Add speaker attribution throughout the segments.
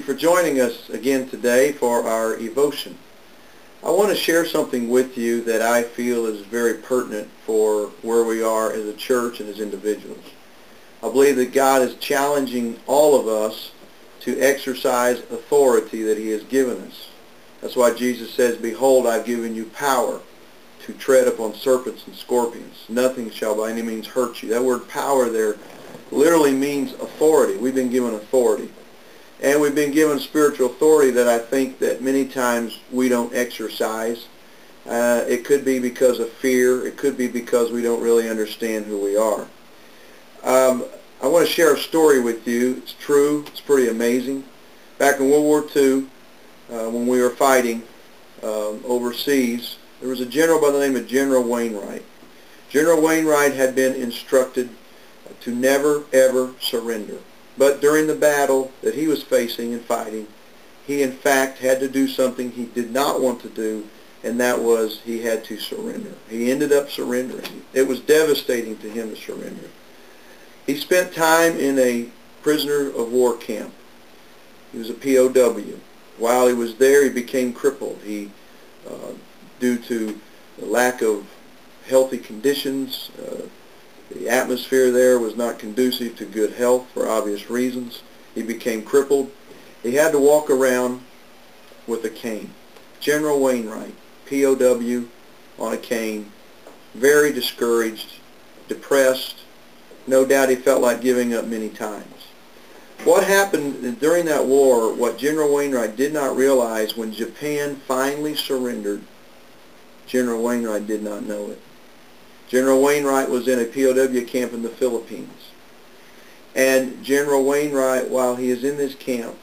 Speaker 1: for joining us again today for our Evotion. I want to share something with you that I feel is very pertinent for where we are as a church and as individuals. I believe that God is challenging all of us to exercise authority that He has given us. That's why Jesus says, "Behold, I've given you power to tread upon serpents and scorpions. Nothing shall by any means hurt you." That word power there literally means authority. We've been given authority. And we've been given spiritual authority that I think that many times we don't exercise. It could be because of fear. It could be because we don't really understand who we are. I want to share a story with you. It's true. It's pretty amazing. Back in World War II, when we were fighting overseas, there was a general by the name of General Wainwright. General Wainwright had been instructed to never, ever surrender. But during the battle that he was facing and fighting, he in fact had to do something he did not want to do, and that was he had to surrender. He ended up surrendering. It was devastating to him to surrender. He spent time in a prisoner of war camp. He was a POW. While he was there, he became crippled. Due to the lack of healthy conditions, the atmosphere there was not conducive to good health for obvious reasons. He became crippled. He had to walk around with a cane. General Wainwright, POW, on a cane, very discouraged, depressed. No doubt he felt like giving up many times. What happened during that war, what General Wainwright did not realize, when Japan finally surrendered, General Wainwright did not know it. General Wainwright was in a POW camp in the Philippines. And General Wainwright, while he is in this camp,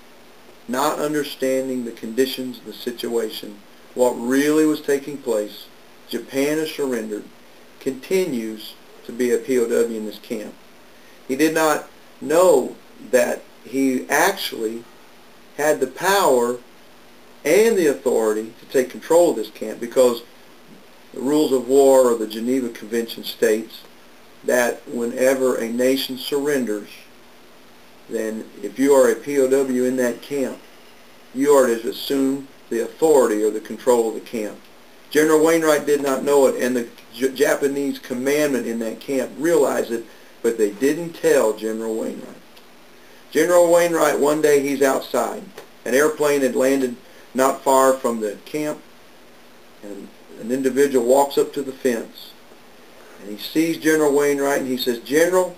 Speaker 1: not understanding the conditions, the situation, what really was taking place, Japan has surrendered, continues to be a POW in this camp. He did not know that he actually had the power and the authority to take control of this camp, because the rules of war, or the Geneva Convention, states that whenever a nation surrenders, then if you are a POW in that camp, you are to assume the authority or the control of the camp. General Wainwright did not know it, and the Japanese commandant in that camp realized it, but they didn't tell General Wainwright. General Wainwright, one day he's outside. An airplane had landed not far from the camp, and an individual walks up to the fence, and he sees General Wainwright, and he says, "General,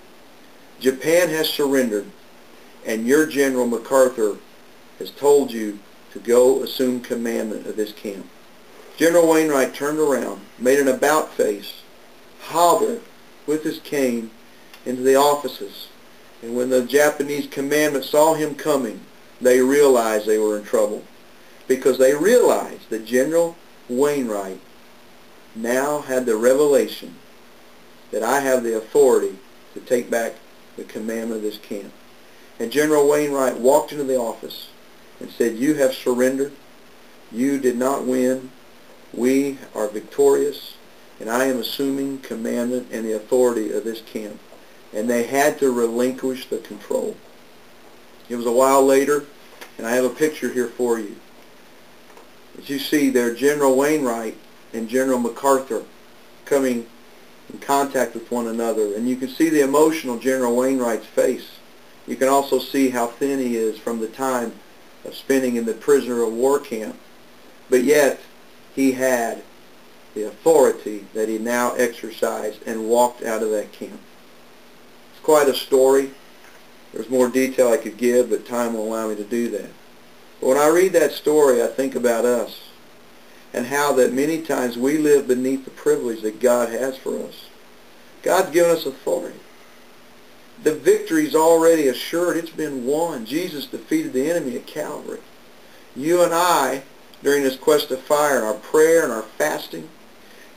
Speaker 1: Japan has surrendered, and your General MacArthur has told you to go assume commandment of this camp." General Wainwright turned around, made an about face, hobbled with his cane into the offices, and when the Japanese commandant saw him coming, they realized they were in trouble, because they realized that General Wainwright now had the revelation that I have the authority to take back the commandment of this camp. And General Wainwright walked into the office and said, "You have surrendered. You did not win. We are victorious, and I am assuming commandment and the authority of this camp." And they had to relinquish the control. It was a while later, and I have a picture here for you. As you see there, General Wainwright and General MacArthur coming in contact with one another. And you can see the emotional General Wainwright's face. You can also see how thin he is from the time of spending in the prisoner of war camp. But yet, he had the authority that he now exercised and walked out of that camp. It's quite a story. There's more detail I could give, but time will allow me to do that. But when I read that story, I think about us, and how that many times we live beneath the privilege that God has for us. God's given us authority. The victory's already assured. It's been won. Jesus defeated the enemy at Calvary. You and I, during this quest of fire, our prayer and our fasting,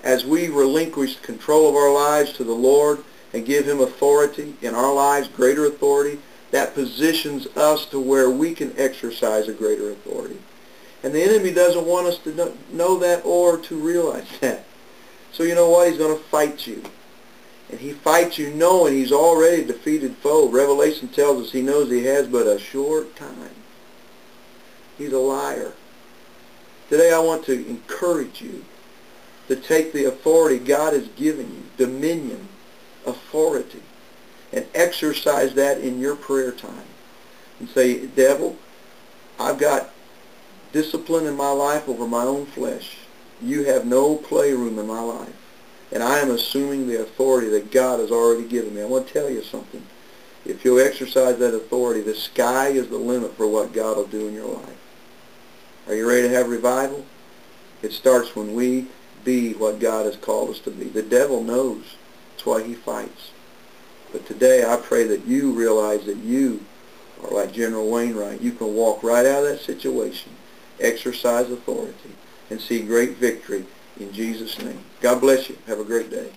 Speaker 1: as we relinquish control of our lives to the Lord and give Him authority in our lives, greater authority, that positions us to where we can exercise a greater authority. And the enemy doesn't want us to know that or to realize that. So you know what? He's going to fight you. And he fights you knowing he's already a defeated foe. Revelation tells us he knows he has but a short time. He's a liar. Today I want to encourage you to take the authority God has given you, dominion, authority, and exercise that in your prayer time. And say, devil, I've got discipline in my life over my own flesh. You have no playroom in my life. And I am assuming the authority that God has already given me. I want to tell you something. If you'll exercise that authority, the sky is the limit for what God will do in your life. Are you ready to have revival? It starts when we be what God has called us to be. The devil knows. That's why he fights. But today I pray that you realize that you are like General Wainwright. You can walk right out of that situation, exercise authority, and see great victory in Jesus' name. God bless you. Have a great day.